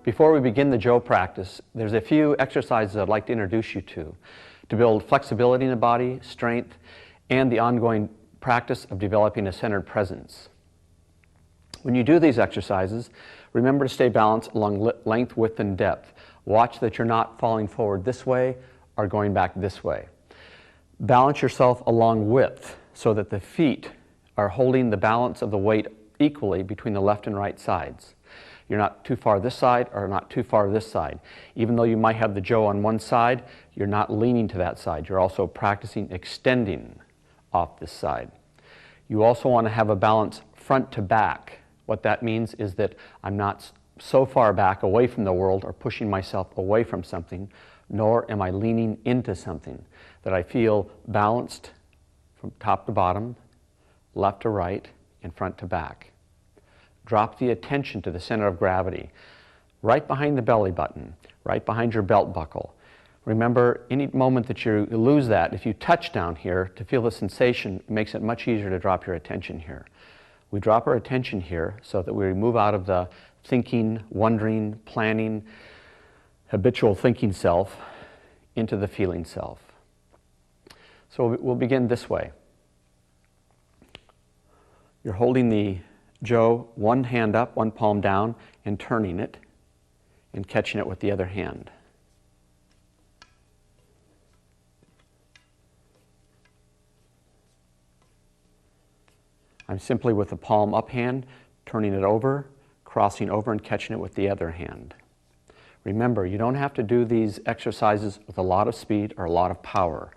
Before we begin the Joe practice, there's a few exercises I'd like to introduce you to build flexibility in the body, strength, and the ongoing practice of developing a centered presence. When you do these exercises, remember to stay balanced along length, width, and depth. Watch that you're not falling forward this way or going back this way. Balance yourself along width so that the feet are holding the balance of the weight equally between the left and right sides. You're not too far this side or not too far this side. Even though you might have the Joe on one side, you're not leaning to that side. You're also practicing extending off this side. You also want to have a balance front to back. What that means is that I'm not so far back away from the world or pushing myself away from something, nor am I leaning into something, that I feel balanced from top to bottom, left to right, and front to back. Drop the attention to the center of gravity, right behind the belly button, right behind your belt buckle. Remember, any moment that you lose that, if you touch down here to feel the sensation, it makes it much easier to drop your attention here. We drop our attention here so that we move out of the thinking, wondering, planning, habitual thinking self into the feeling self. So we'll begin this way. You're holding the Joe, one hand up, one palm down, and turning it and catching it with the other hand. I'm simply with the palm up hand, turning it over, crossing over and catching it with the other hand. Remember, you don't have to do these exercises with a lot of speed or a lot of power.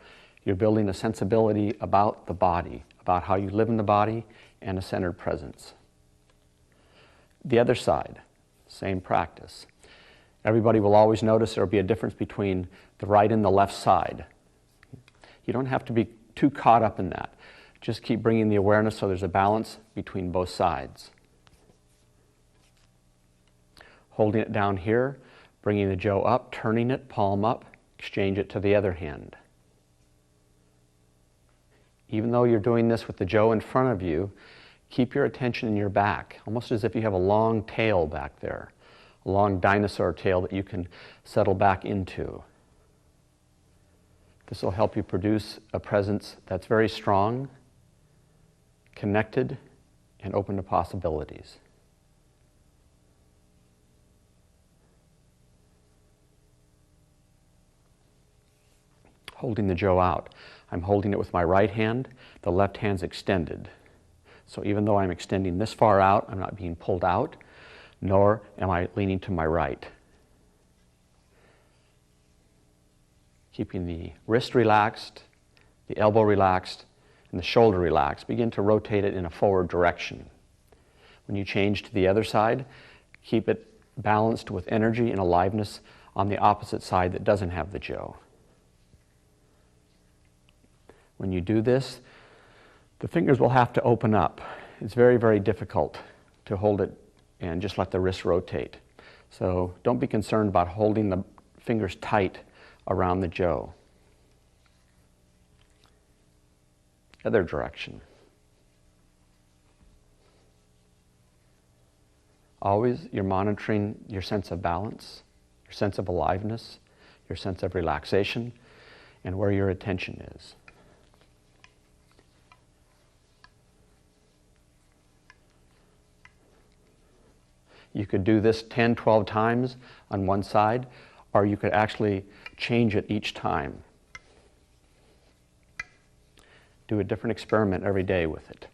You're building a sensibility about the body, about how you live in the body, and a centered presence. The other side, same practice. Everybody will always notice there will be a difference between the right and the left side. You don't have to be too caught up in that. Just keep bringing the awareness so there's a balance between both sides. Holding it down here, bringing the Joe up, turning it, palm up, exchange it to the other hand. Even though you're doing this with the Joe in front of you, keep your attention in your back, almost as if you have a long tail back there, a long dinosaur tail that you can settle back into. This will help you produce a presence that's very strong, connected, and open to possibilities. Holding the Joe out. I'm holding it with my right hand, the left hand's extended. So even though I'm extending this far out, I'm not being pulled out, nor am I leaning to my right. Keeping the wrist relaxed, the elbow relaxed, and the shoulder relaxed. Begin to rotate it in a forward direction. When you change to the other side, keep it balanced with energy and aliveness on the opposite side that doesn't have the Joe. When you do this, the fingers will have to open up. It's very, very difficult to hold it and just let the wrist rotate. So don't be concerned about holding the fingers tight around the Joe. Other direction. Always you're monitoring your sense of balance, your sense of aliveness, your sense of relaxation, and where your attention is. You could do this 10, 12 times on one side, or you could actually change it each time. Do a different experiment every day with it.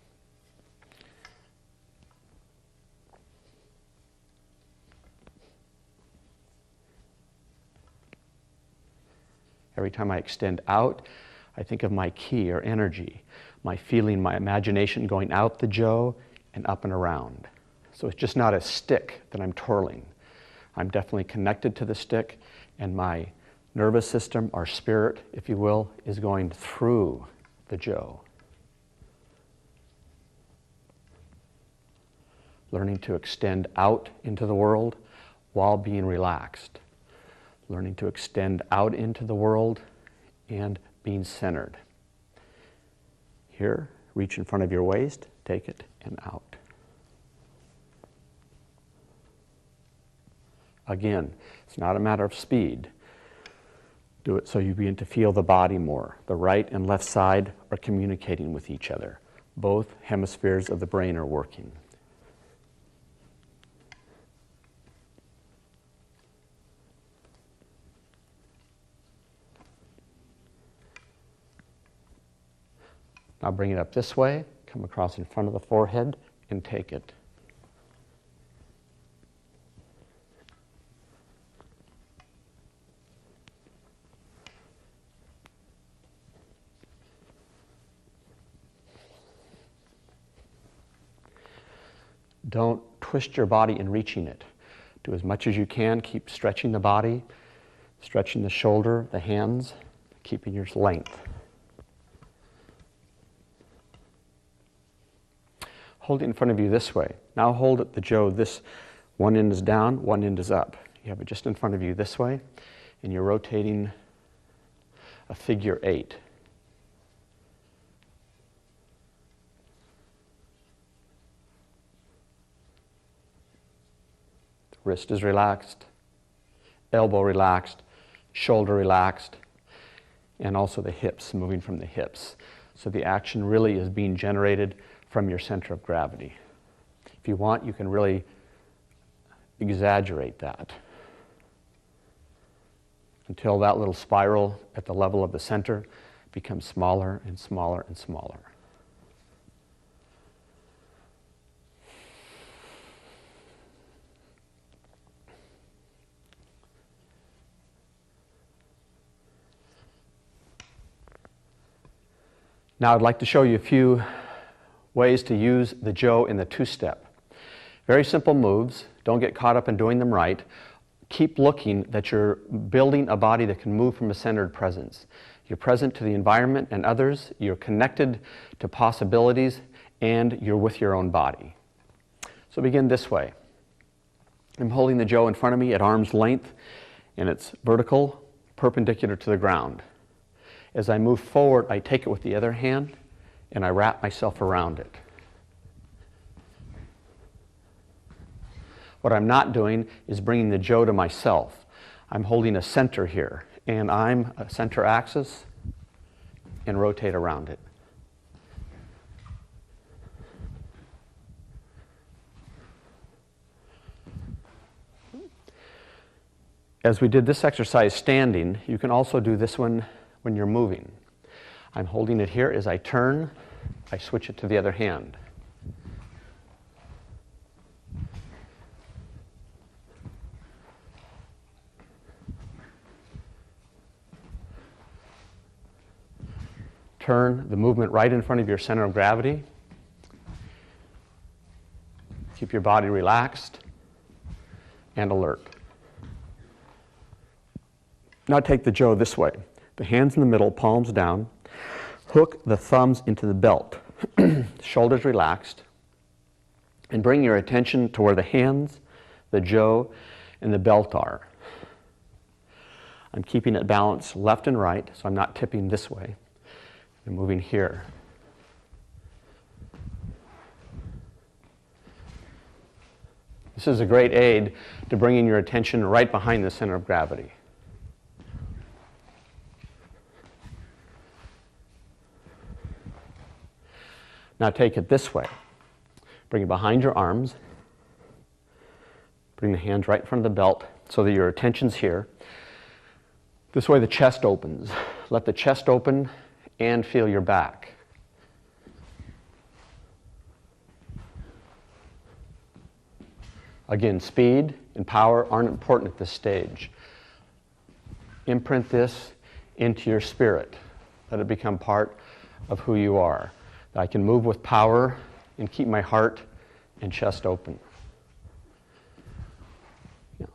Every time I extend out, I think of my ki or energy, my feeling, my imagination going out the Joe and up and around. So it's just not a stick that I'm twirling. I'm definitely connected to the stick, and my nervous system, or spirit, if you will, is going through the Joe. Learning to extend out into the world while being relaxed. Learning to extend out into the world and being centered. Here, reach in front of your waist, take it, and out. Again, it's not a matter of speed. Do it so you begin to feel the body more. The right and left side are communicating with each other. Both hemispheres of the brain are working. Now bring it up this way, come across in front of the forehead, and take it. Don't twist your body in reaching it. Do as much as you can. Keep stretching the body, stretching the shoulder, the hands, keeping your length. Hold it in front of you this way. Now hold it, the Joe, this one end is down, one end is up. You have it just in front of you this way, and you're rotating a figure 8. Wrist is relaxed, elbow relaxed, shoulder relaxed, and also the hips, moving from the hips. So the action really is being generated from your center of gravity. If you want, you can really exaggerate that until that little spiral at the level of the center becomes smaller and smaller and smaller. Now I'd like to show you a few ways to use the Joe in the two-step. Very simple moves. Don't get caught up in doing them right. Keep looking that you're building a body that can move from a centered presence. You're present to the environment and others, you're connected to possibilities, and you're with your own body. So begin this way. I'm holding the Joe in front of me at arm's length, and it's vertical, perpendicular to the ground. As I move forward, I take it with the other hand and I wrap myself around it. What I'm not doing is bringing the Joe to myself. I'm holding a center here, and I'm a center axis and rotate around it. As we did this exercise standing, you can also do this one when you're moving. I'm holding it here. As I turn, I switch it to the other hand. Turn the movement right in front of your center of gravity. Keep your body relaxed and alert. Now take the Joe this way. The hands in the middle, palms down. Hook the thumbs into the belt. Shoulders relaxed. And bring your attention to where the hands, the Joe, and the belt are. I'm keeping it balanced left and right, so I'm not tipping this way. I'm moving here. This is a great aid to bringing your attention right behind the center of gravity. Now take it this way. Bring it behind your arms. Bring the hands right in front of the belt so that your attention's here. This way the chest opens. Let the chest open and feel your back. Again, speed and power aren't important at this stage. Imprint this into your spirit. Let it become part of who you are. That I can move with power and keep my heart and chest open. Yeah.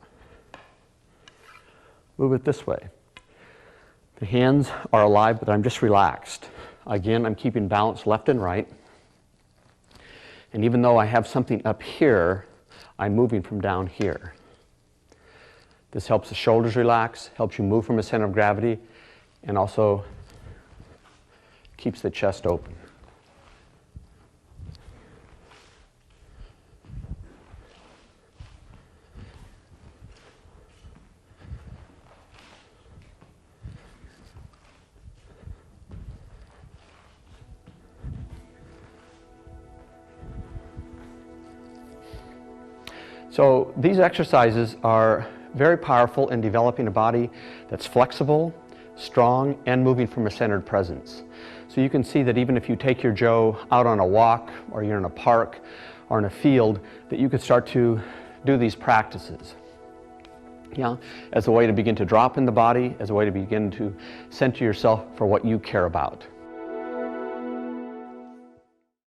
Move it this way. The hands are alive, but I'm just relaxed. Again, I'm keeping balance left and right. And even though I have something up here, I'm moving from down here. This helps the shoulders relax, helps you move from a center of gravity, and also keeps the chest open. So these exercises are very powerful in developing a body that's flexible, strong, and moving from a centered presence. So you can see that even if you take your Joe out on a walk, or you're in a park, or in a field, that you could start to do these practices. Yeah, as a way to begin to drop in the body, as a way to begin to center yourself for what you care about.